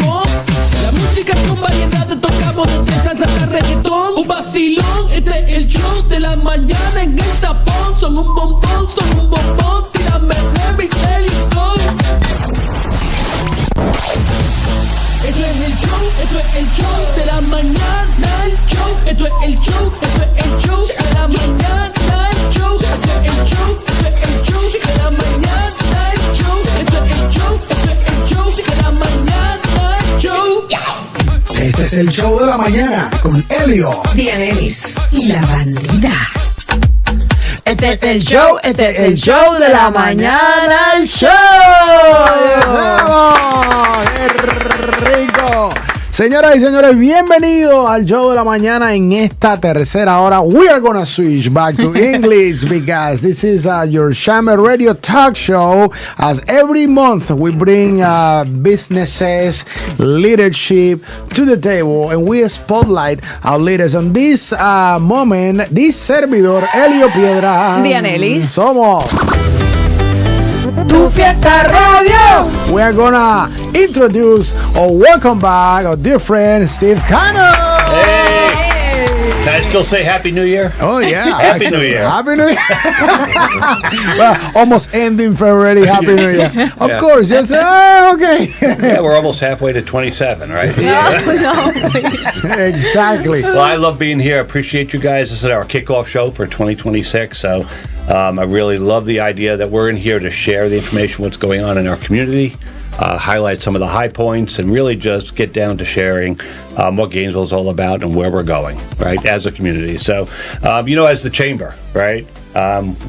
amor. La música con variedad tocamos desde salsa hasta reggaetón. Un vacilón, este es el show de la mañana en el tapón. Son un bombón, tírame remix, let's go. Esto es el show de la mañana, el show. Esto es el show de la mañana, el show. Esto es el show de la mañana, el show. Esto es el show de la mañana, el show. Este es el show de la mañana con Elio, Dianelis y la bandida. Este es el show de la mañana, el show. ¡Qué rico! Señoras y señores, bienvenidos al show de la mañana. En esta tercera hora, we are gonna switch back to English because this is your Shamer Radio talk show. As every month, we bring businesses, leadership to the table, and we spotlight our leaders. On this moment, this servidor, Elio Piedra, Dianelis. somos Tu Fiesta Radio. we are gonna introduce or welcome back our dear friend Steve Cano. Hey! Can I still say Happy New Year? Oh yeah, Happy New Year. Happy New Year. Well, almost ending February. Happy New Year. Of course, just okay. Yeah, we're almost halfway to 27, right? No, please. Exactly. Well, I love being here. I appreciate you guys. This is our kickoff show for 2026. So I really love the idea that we're in here to share the information, what's going on in our community, highlight some of the high points, and really just get down to sharing what Gainesville is all about and where we're going, right, as a community. So, as the chamber, right,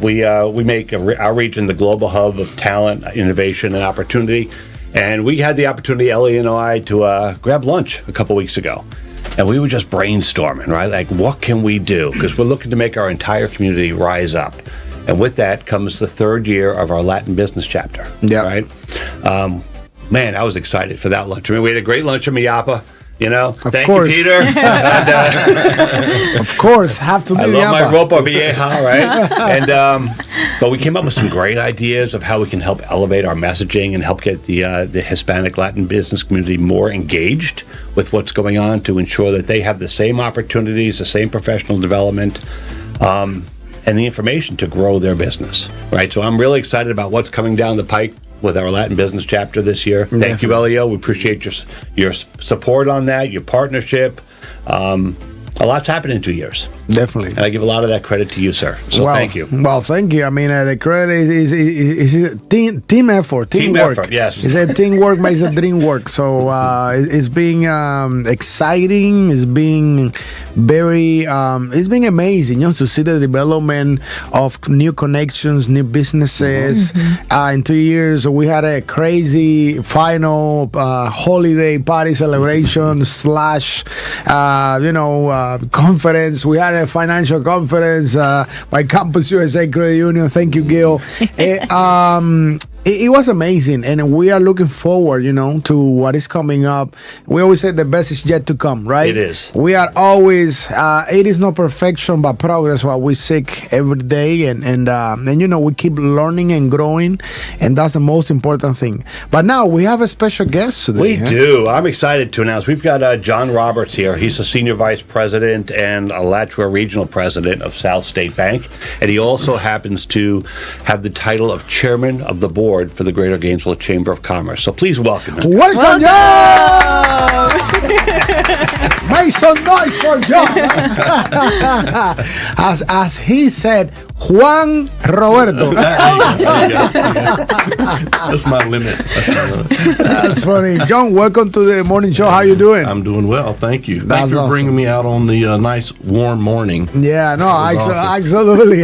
we make our region the global hub of talent, innovation, and opportunity. And we had the opportunity, Ellie and I, to grab lunch a couple weeks ago. And we were just brainstorming, right? Like, what can we do? Because we're looking to make our entire community rise up. And with that comes the third year of our Latin business chapter, right? Man, I was excited for that lunch. I mean, we had a great lunch at Miyapa, Thank course. you, Peter. And, Of course, have to be I love my Yapa. ropa vieja, right? And but we came up with some great ideas of how we can help elevate our messaging and help get the Hispanic Latin business community more engaged with what's going on to ensure that they have the same opportunities, the same professional development, and the information to grow their business, right? So I'm really excited about what's coming down the pike with our Latin business chapter this year. Thank you, Elio. We appreciate your support on that, your partnership. A lot's happened in 2 years. Definitely. And I give a lot of that credit to you, sir. So thank you. Well, thank you. I mean, the credit is team effort, teamwork. Team effort, yes. It's a teamwork makes the dream work. So it's been exciting. It's been very, it's been amazing, to see the development of new connections, new businesses. In 2 years, we had a crazy final holiday party celebration / conference. We had a financial conference by Campus USA Credit Union. Thank you, Gil. It was amazing, and we are looking forward, to what is coming up. We always say the best is yet to come, right? It is. We are always, it is not perfection, but progress, what we seek every day, and we keep learning and growing, and that's the most important thing. But now we have a special guest today. We do. I'm excited to announce we've got John Roberts here. He's a senior vice president and Alachua regional president of South State Bank, and he also happens to have the title of chairman of the board for the Greater Gainesville Chamber of Commerce. So please welcome him. Welcome, John! Make some noise for John! as he said, Juan Roberto. That's my limit. That's funny. John, welcome to the morning show. How you doing? I'm doing well, thank you. That's Thanks for awesome. bringing me out on the nice warm morning. Yeah, no, awesome. absolutely.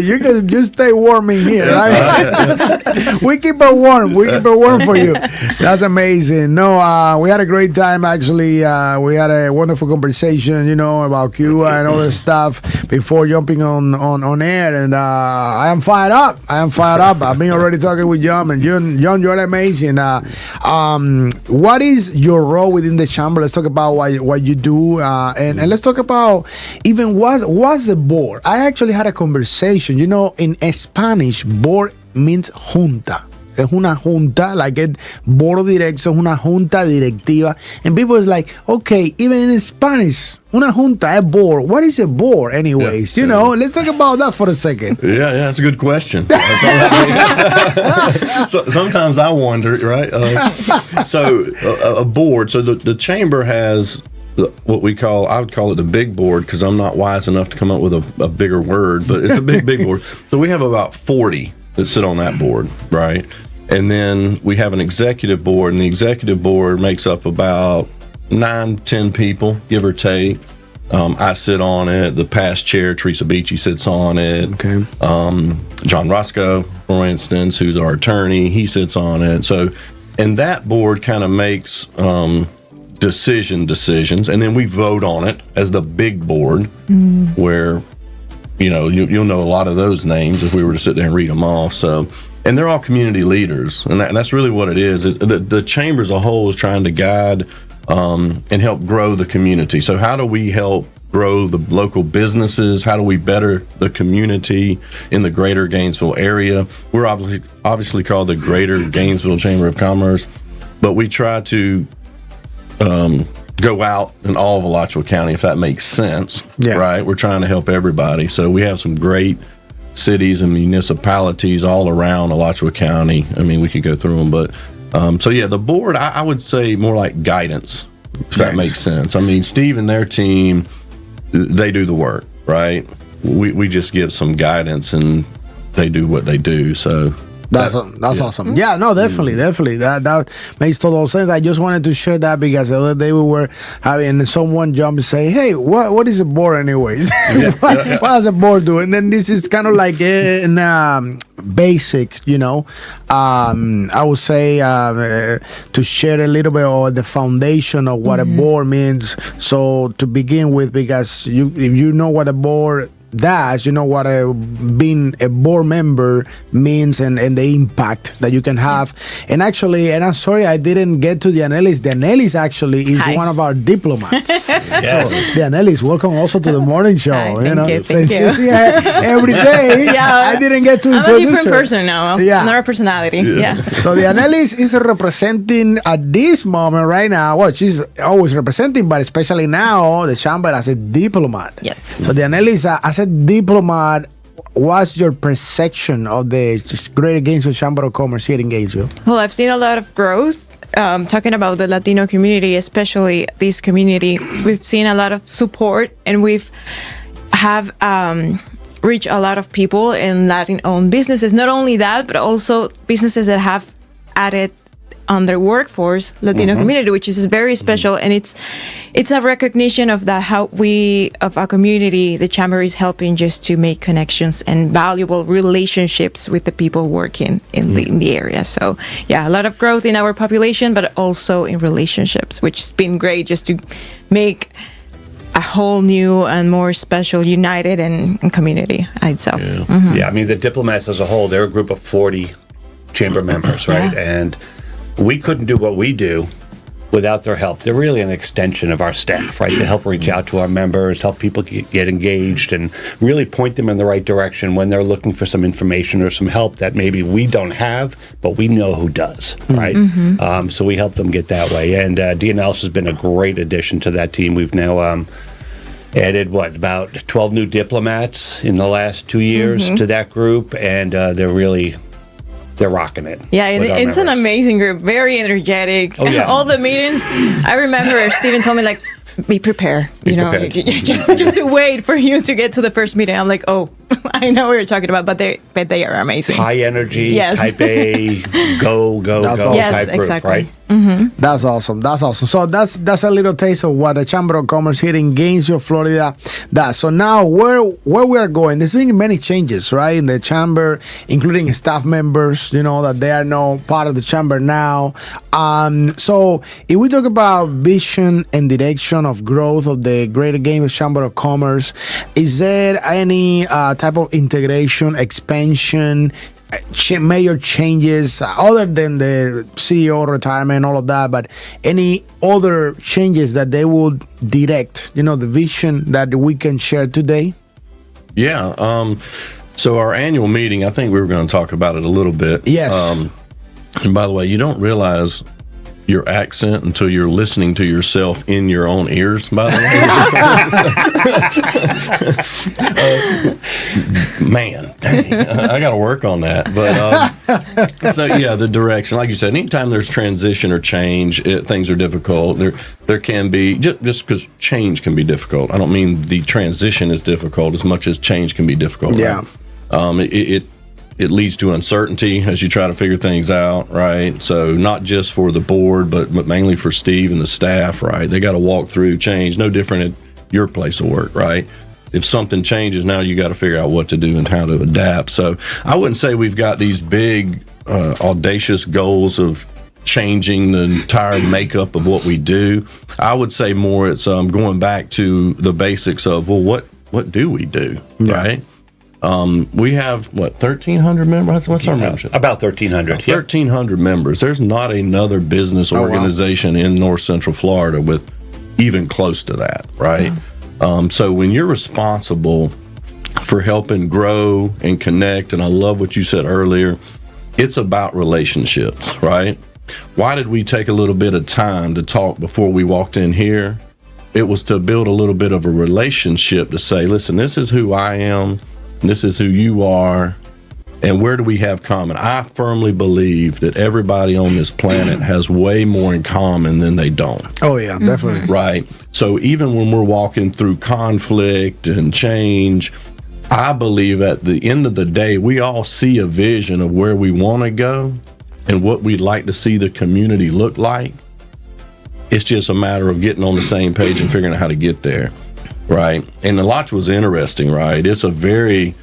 You can just stay warm in here, right? We keep it warm. We keep it warm for you. That's amazing. No, we had a great time, actually. We had a wonderful conversation, about Cuba and other stuff before jumping on air. And I am fired up. I've been already talking with John, and John, you're amazing. What is your role within the chamber? Let's talk about what you do, and let's talk about even what's the board. I actually had a conversation. In Spanish, board means junta. es una junta, like it, board of directors, una junta directiva. And people is like, okay, even in Spanish, una junta, a board. What is a board anyways? You know, let's talk about that for a second. Yeah, that's a good question. So, sometimes I wonder, right? A board, so the chamber has what I would call it the big board, because I'm not wise enough to come up with a bigger word, but it's a big board. So we have about 40 that sit on that board, right? And then we have an executive board, and the executive board makes up about 9-10 people, give or take. I sit on it. The past chair, Teresa Beachy, sits on it. Okay. John Roscoe, for instance, who's our attorney, he sits on it. So, and that board kind of makes decisions, and then we vote on it as the big board, where, you know, you'll know a lot of those names if we were to sit there and read them off. So, and they're all community leaders, and that's really what it is. The chamber as a whole is trying to guide and help grow the community. So how do we help grow the local businesses? How do we better the community in the greater Gainesville area? We're obviously called the Greater Gainesville Chamber of Commerce, but we try to go out in all of Alachua County, if that makes sense. Yeah. Right? We're trying to help everybody. So we have some great cities and municipalities all around Alachua County. I mean, we could go through them, but so yeah, the board, I would say more like guidance, if that makes sense. I mean, Steve and their team, they do the work, right? We just give some guidance, and they do what they do. So that's awesome. Yeah, no, definitely. That makes total sense. I just wanted to share that because the other day we were having someone jump and say, "Hey, what is a board anyways? What does a board do?" And then this is kind of like in basic, you know. I would say to share a little bit of the foundation of what a board means. So to begin with, because if you know what a board does, you know what being a board member means, and the impact that you can have. And actually, and I'm sorry I didn't get to the Annelies. The Annelies actually is one of our diplomats. Yes. So the Annelies, welcome also to the morning show. Hi, you know, thank since you. she's here every day, I didn't get to I'm a introduce different her. person now. Yeah. Another personality. Yeah. So the Annelies is representing at this moment right now. Well, she's always representing, but especially now the chamber as a diplomat. Yes. So the Annelies, as a diplomat, what's your perception of the Greater Gainesville Chamber of Commerce here in Gainesville? Well, I've seen a lot of growth. Talking about the Latino community, especially this community, we've seen a lot of support, and have reached a lot of people in Latin-owned businesses. Not only that, but also businesses that have added on their workforce Latino community, which is very special, and it's a recognition of that, how we of our community, the chamber is helping just to make connections and valuable relationships with the people working in the area. So yeah, a lot of growth in our population, but also in relationships, which has been great just to make a whole new and more special, united and community itself. Yeah, I mean, the diplomats as a whole, they're a group of 40 chamber members, right? And we couldn't do what we do without their help. They're really an extension of our staff, right? To help reach out to our members, help people get engaged, and really point them in the right direction when they're looking for some information or some help that maybe we don't have, but we know who does, right? So we help them get that way. And DNL's has been a great addition to that team. We've now added, about 12 new diplomats in the last 2 years to that group, and they're rocking it. Yeah, it's an amazing group, very energetic. Oh, yeah. All the meetings, I remember Steven told me, like, be prepared. Prepared. Just to wait for you to get to the first meeting. I'm like, oh, I know what you're talking about, but they are amazing. High energy, Yes. type A, go, That's go awesome. Yes, type group, exactly. right? That's awesome. So that's a little taste of what the Chamber of Commerce here in Gainesville, Florida does. So now where we are going, there's been many changes, right, in the chamber, including staff members, that they are now part of the chamber now. So if we talk about vision and direction of growth of the Greater Gainesville Chamber of Commerce, is there any type of integration, expansion, major changes other than the CEO retirement, all of that, but any other changes that they would direct, the vision that we can share today? Yeah. So our annual meeting, I think we were going to talk about it a little bit. Yes. And by the way, you don't realize your accent until you're listening to yourself in your own ears, by the way. Man, dang, I got to work on that. But so, yeah, the direction. Like you said, anytime there's transition or change, things are difficult. There can be, just because change can be difficult. I don't mean the transition is difficult as much as change can be difficult. Yeah. Right? It leads to uncertainty as you try to figure things out, right? So not just for the board, but mainly for Steve and the staff, right? They got to walk through change, no different at your place of work, right? If something changes, now you got to figure out what to do and how to adapt. So I wouldn't say we've got these big, audacious goals of changing the entire makeup of what we do. I would say more it's going back to the basics of, well, what do we do, right? We have, 1,300 members? What's our membership? About 1,300. 1,300 members. There's not another business organization in North Central Florida with even close to that, right? So when you're responsible for helping grow and connect, and I love what you said earlier, it's about relationships, right? Why did we take a little bit of time to talk before we walked in here? It was to build a little bit of a relationship to say, listen, this is who I am. This is who you are, and where do we have common? I firmly believe that everybody on this planet has way more in common than they don't. Oh, yeah, definitely. Right. So even when we're walking through conflict and change, I believe at the end of the day, we all see a vision of where we want to go and what we'd like to see the community look like. It's just a matter of getting on the same page and figuring out how to get there. Right. And the Lodge was interesting, right? It's a very,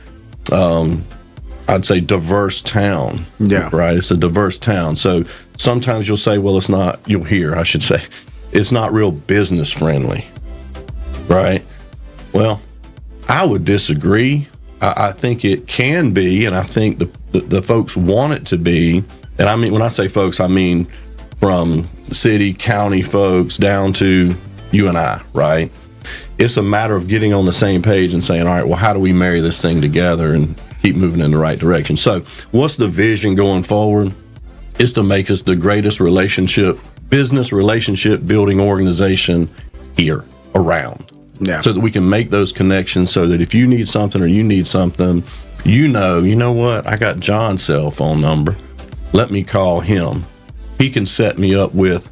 I'd say, diverse town. Yeah. Right. It's a diverse town. So sometimes you'll say, well, you'll hear, I should say, it's not real business friendly. Right. Well, I would disagree. I think it can be, and I think the folks want it to be. And I mean, when I say folks, I mean from city, county folks down to you and I, right? It's a matter of getting on the same page and saying, all right, well, how do we marry this thing together and keep moving in the right direction? So what's the vision going forward? It's to make us the greatest business relationship building organization here around. Yeah. So that we can make those connections so that if you need something or you need something, you know what? I got John's cell phone number. Let me call him. He can set me up with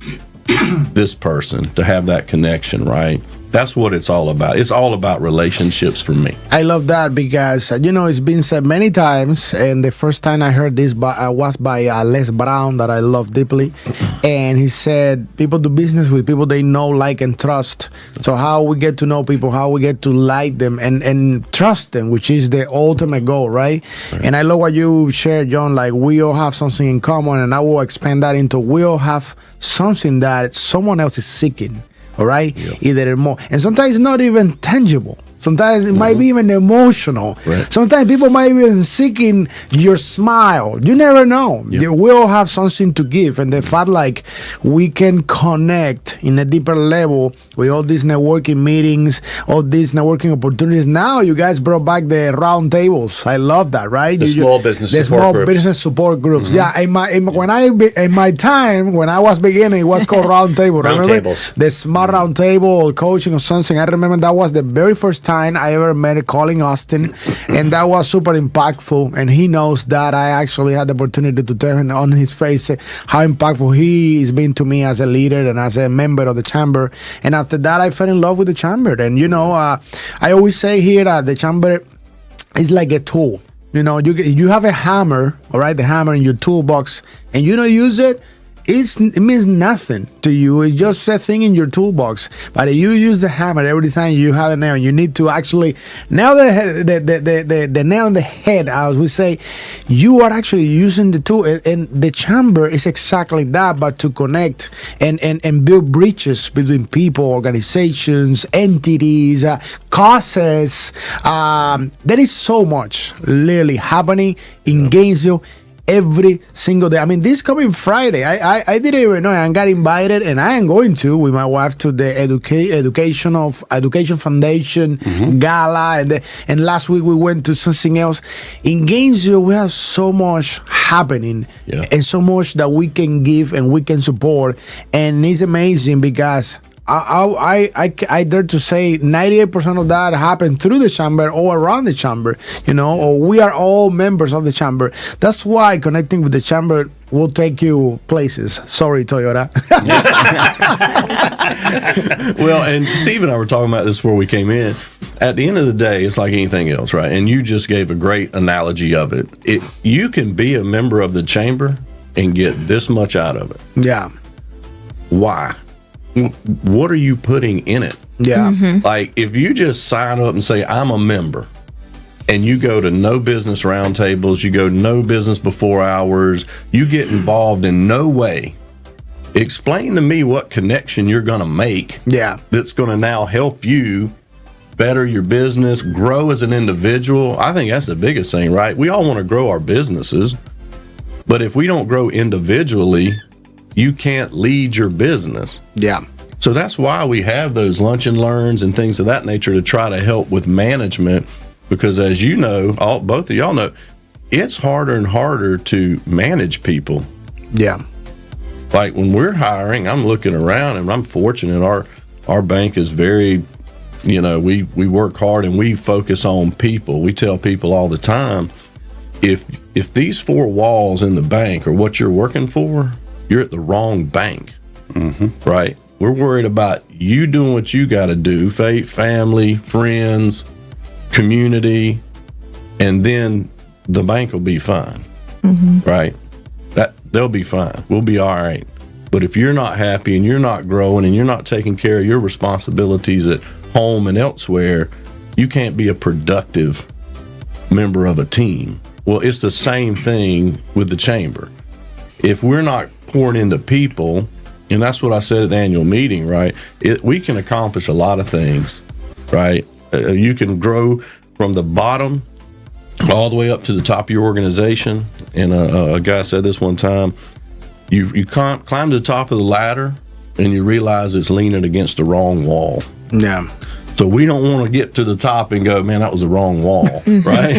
this person to have that connection, right? That's what it's all about. It's all about relationships for me. I love that because, it's been said many times, and the first time I heard this was by Les Brown, that I love deeply. And he said, people do business with people they know, like, and trust. So how we get to know people, how we get to like them and trust them, which is the ultimate goal, right? And I love what you shared, John, like we all have something in common, and I will expand that into we all have something that someone else is seeking. All right, yep. Either more, and sometimes it's not even tangible. Sometimes it might be even emotional. Right. Sometimes people might be even seeking your smile. You never know. Yep. We all have something to give, and the fact like we can connect in a deeper level with all these networking meetings, all these networking opportunities. Now you guys brought back the round tables. I love that, right? The small business support groups. Mm-hmm. Yeah, in my time when I was beginning, it was called round table. Round tables. The smart round table coaching or something. I remember that was the very first time I ever met Colin Austin, and that was super impactful, and he knows that. I actually had the opportunity to tell him on his face how impactful he has been to me as a leader and as a member of the chamber. And after that, I fell in love with the chamber. And I always say here that the chamber is like a tool. You have a hammer, all right, the hammer in your toolbox, and you don't use it, it means nothing to you. It's just a thing in your toolbox. But if you use the hammer every time you have a nail, you need to actually nail the nail in the head, as we say, you are actually using the tool. And the chamber is exactly that, but to connect and build bridges between people, organizations, entities, causes. There is so much literally happening in Gainesville every single day. I mean, this coming Friday, I didn't even know. I got invited, and I am going to with my wife to the Education Foundation gala, and last week we went to something else. In Gainesville, we have so much happening, and so much that we can give and we can support, and it's amazing because I dare to say 98% of that happened through the chamber or around the chamber, or we are all members of the chamber. That's why connecting with the chamber will take you places. Sorry, Toyota. Well, and Steve and I were talking about this before we came in. At the end of the day, it's like anything else, right? And you just gave a great analogy of it. You can be a member of the chamber and get this much out of it. Yeah. Why? What are you putting in it? Yeah. Like, if you just sign up and say, I'm a member, and you go to no business roundtables, you go no business before hours, you get involved in no way, explain to me what connection you're going to make that's going to now help you better your business, grow as an individual. I think that's the biggest thing, right? We all want to grow our businesses, but if we don't grow individually, you can't lead your business. Yeah. So that's why we have those lunch and learns and things of that nature to try to help with management, because as you know, both of y'all know, it's harder and harder to manage people. Yeah. Like when we're hiring, I'm looking around and I'm fortunate our bank is very, we work hard and we focus on people. We tell people all the time, if these four walls in the bank are what you're working for, you're at the wrong bank, right? We're worried about you doing what you got to do, faith, family, friends, community, and then the bank will be fine, right? They'll be fine. We'll be all right. But if you're not happy and you're not growing and you're not taking care of your responsibilities at home and elsewhere, you can't be a productive member of a team. Well, it's the same thing with the chamber. If we're not pouring into people, and that's what I said at the annual meeting, right? We can accomplish a lot of things, right? You can grow from the bottom all the way up to the top of your organization. And a guy said this one time, you climb to the top of the ladder and you realize it's leaning against the wrong wall. Yeah. So we don't want to get to the top and go, man, that was the wrong wall, right?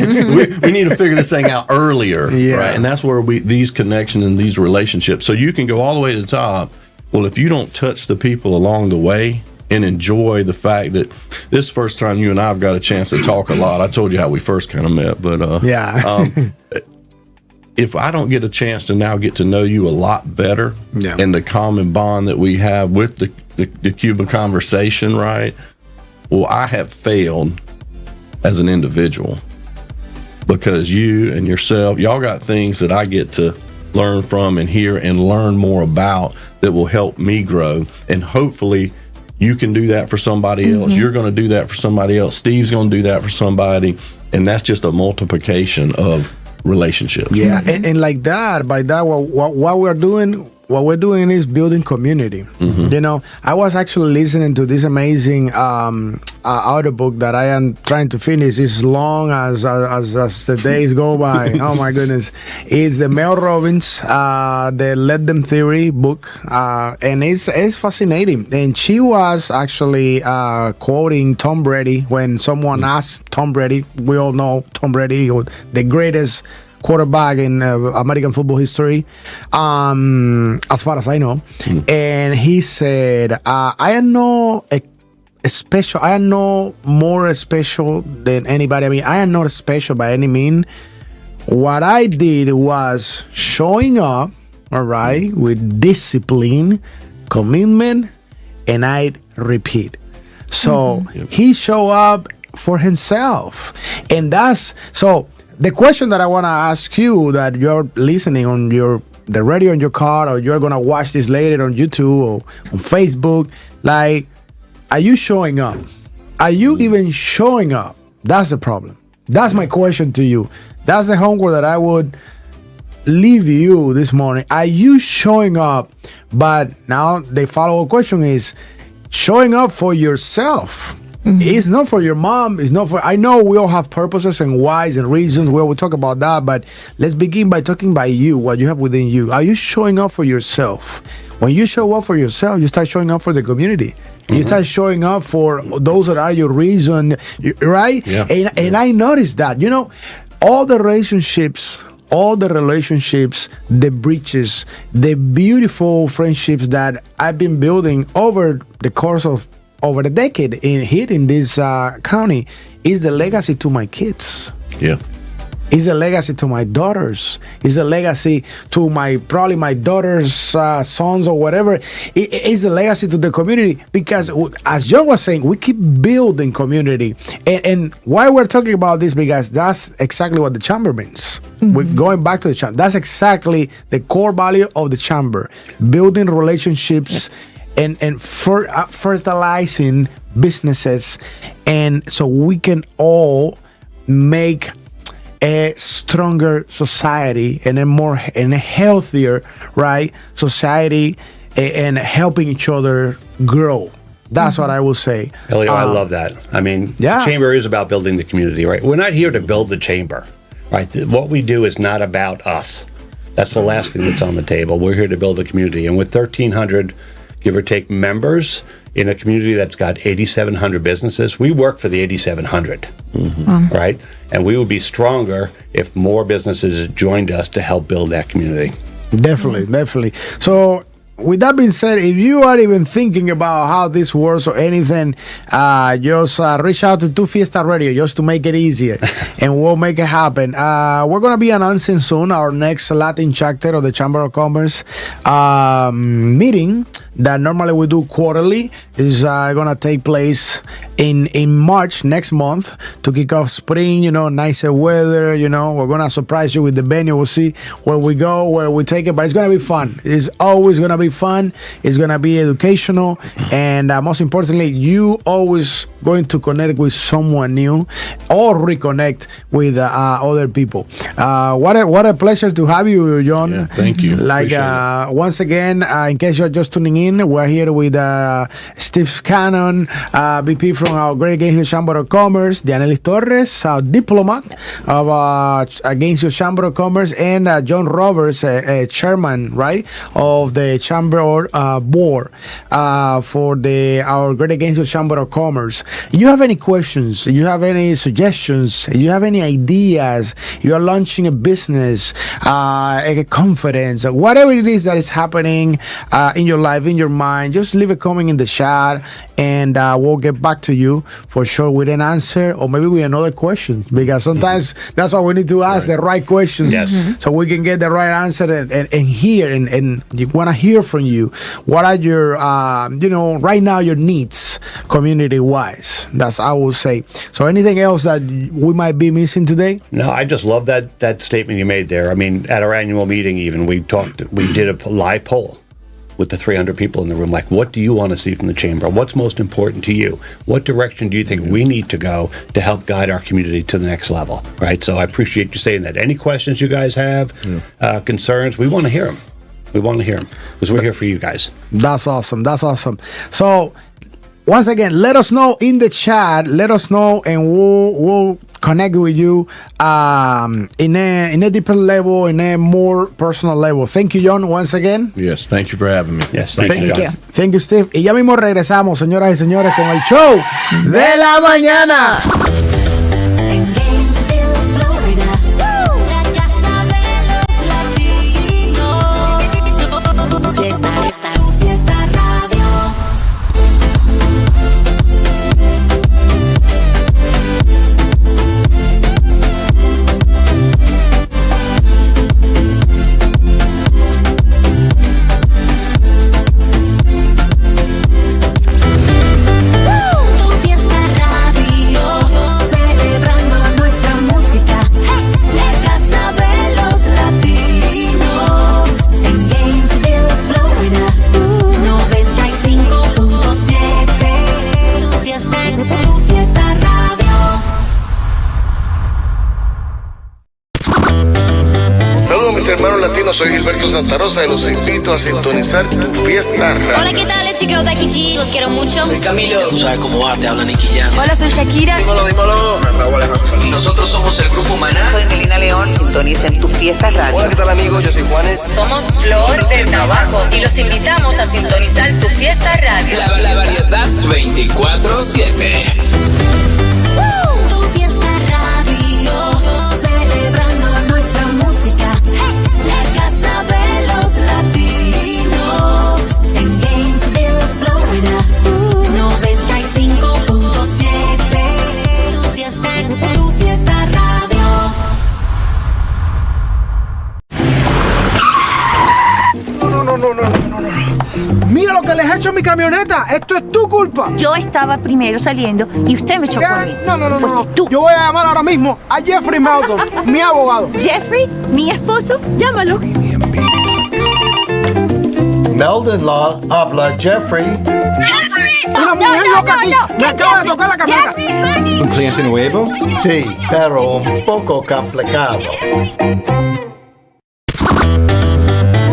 we need to figure this thing out earlier, right? And that's where these connections and these relationships. So you can go all the way to the top. Well, if you don't touch the people along the way and enjoy the fact that this is the first time you and I have got a chance to talk a lot. I told you how we first kind of met, but if I don't get a chance to now get to know you a lot better and the common bond that we have with the Cuban conversation, right? Well, I have failed as an individual because you and yourself, y'all got things that I get to learn from and hear and learn more about that will help me grow. And hopefully you can do that for somebody else. You're going to do that for somebody else. Steve's going to do that for somebody. And that's just a multiplication of relationships. Yeah. And like that, by that, what we're doing is building community. I was actually listening to this amazing audiobook that I am trying to finish as long as the days go by. Oh my goodness. It's the Mel Robbins, the Let Them Theory book. And it's fascinating. And she was actually quoting Tom Brady when someone asked Tom Brady, we all know Tom Brady, the greatest quarterback in American football history, as far as I know. And he said, I am no special. I am no more special than anybody. I mean, I am not special by any means. What I did was showing up, all right, with discipline, commitment, and I repeat. So he showed up for himself. And that's so. The question that I want to ask you, that you're listening on the radio in your car, or you're going to watch this later on YouTube or on Facebook, like, are you showing up? Are you even showing up? That's the problem. That's my question to you. That's the homework that I would leave you this morning. Are you showing up? But now the follow-up question is showing up for yourself. It's not for your mom. It's not for. I know we all have purposes and whys and reasons. We'll talk about that, but let's begin by talking about you. What you have within you. Are you showing up for yourself? When you show up for yourself, you start showing up for the community. You start showing up for those that are your reason, right? Yeah. And I noticed that. You know, all the relationships, the bridges, the beautiful friendships that I've been building over the course of over the decade here in this county is the legacy to my kids. Yeah. It's a legacy to my daughters. It's a legacy to probably my daughter's sons or whatever. It's a legacy to the community because, as John was saying, we keep building community. And why we're talking about this, because that's exactly what the chamber means. We're going back to the chamber. That's exactly the core value of the chamber. Building relationships and fertilizing businesses. And so we can all make a stronger society and a healthier, right, society, and helping each other grow. That's what I will say. Elio, I love that. I mean, the chamber is about building the community, right? We're not here to build the chamber, right? What we do is not about us. That's the last thing that's on the table. We're here to build a community. And with 1,300, give or take, members in a community that's got 8,700 businesses, we work for the 8,700, right? And we would be stronger if more businesses joined us to help build that community. Definitely. So, with that being said, if you are even thinking about how this works or anything, just reach out to Tu Fiesta Radio just to make it easier, and we'll make it happen. We're going to be announcing soon our next Latin chapter of the Chamber of Commerce meeting that normally we do quarterly is going to take place in March next month to kick off spring, nicer weather, we're going to surprise you with the venue. We'll see where we go, where we take it, but it's going to be fun. It's always going to be fun. It's going to be educational, and most importantly, you always going to connect with someone new or reconnect with other people. What a pleasure to have you, John. Yeah, thank you. Once again, in case you're just tuning in, we're here with Steve Cannon, VP from our Great Gainesville Chamber of Commerce, Dianelis Torres, our diplomat of Gainesville Chamber of Commerce, and John Roberts, chairman, right, of the Chamber board for our Great Gainesville Chamber of Commerce. You have any questions? You have any suggestions? You have any ideas? You are launching a business, a conference, whatever it is that is happening in your life, in your mind, just leave a comment in the chat, and we'll get back to you for sure with an answer, or maybe with another question, because sometimes that's why we need to ask the right questions, so we can get the right answer and hear, and you want to hear from you. What are your right now your needs community wise? That's I will say. So anything else that we might be missing today? No, I just love that statement you made there. I mean, at our annual meeting, even we did a live poll with the 300 people in the room, like, what do you want to see from the chamber? What's most important to you? What direction do you think we need to go to help guide our community to the next level, right? So I appreciate you saying that. Any questions you guys have, concerns, we want to hear them. We want to hear them because we're here for you guys. That's awesome. So once again, let us know in the chat. Let us know, and we'll connect with you in a deeper level, in a more personal level. Thank you, John, once again. Yes, thank you for having me. Yes, thank you, John. Thank you, Steve. Y ya mismo regresamos, señoras y señores, con el show de la mañana. En Gainesville, Florida, la casa de los latinos. Fiesta, Tu Fiesta Radio. Tu Fiesta Radio. soy Gilberto Santa Rosa y los invito a sintonizar Tu Fiesta Radio. Hola, ¿qué tal? It's your girl Becky G. Los quiero mucho. Soy Camilo. Tú sabes cómo va, te habla Nicky Jam. Hola, soy Shakira. Dímelo. Raúl Alejandro. Nosotros somos el grupo Manana. Soy Melina León. Sintoniza en Tu Fiesta Radio. Hola, ¿qué tal, amigos? Yo soy Juanes. Somos Flor del Tabaco y los invitamos a sintonizar Tu Fiesta Radio. La variedad 24/7. Tu Fiesta Radio. Celebrando nuestra música. La casa de los latinos. En Gainesville, Florida. 95.7. Tu Fiesta Radio. No. Mira lo que les he hecho a mi camioneta. Esto es tu culpa. Yo estaba primero saliendo y usted me chocó a mí. No. Fuiste tú. Yo voy a llamar ahora mismo a Jeffrey Melton, mi abogado. Jeffrey, mi esposo, llámalo. Meldon Law habla Jeffrey. Una mujer loca aquí. Me acaba de tocar la camioneta. Jeffrey, ¿Un cliente nuevo? Sí, pero un poco complicado.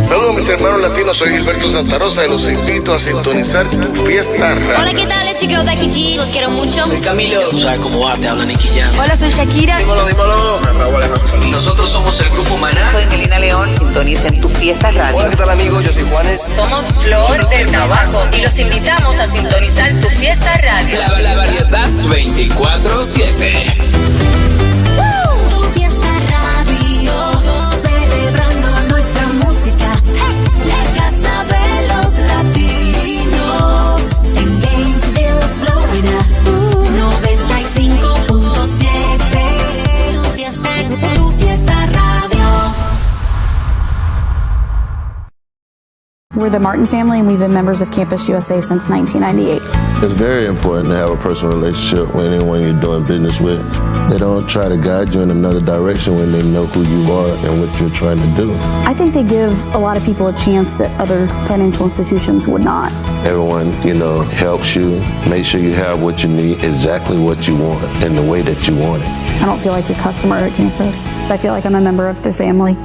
Saludos mis hermanos latinos, soy Gilberto Santa Rosa y los invito a sintonizar Tu Fiesta Radio. Hola, ¿qué tal? It's your girl Becky G. Los quiero mucho. Soy Camilo. Tú sabes cómo va, te habla Nicky Jam. Hola, soy Shakira. Dímelo. Raúl Alejandro. Nosotros somos el grupo Manana. Soy Melina León. Sintoniza en Tu Fiesta Radio. Hola, ¿qué tal, amigos? Yo soy Juanes. Somos Flor del Tabaco y los invitamos a sintonizar Tu Fiesta Radio. La variedad 24/7. Tu Fiesta Radio. Celebrando nuestra música. La casa de los latinos. En Gainesville, Florida. 95.7. Tu Fiesta Radio. We're the Martin family, and we've been members of Campus USA since 1998. It's very important to have a personal relationship with anyone you're doing business with. They don't try to guide you in another direction when they know who you are and what you're trying to do. I think they give a lot of people a chance that other financial institutions would not. Everyone, helps you, make sure you have what you need, exactly what you want, in the way that you want it. I don't feel like a customer at campus. I feel like I'm a member of their family.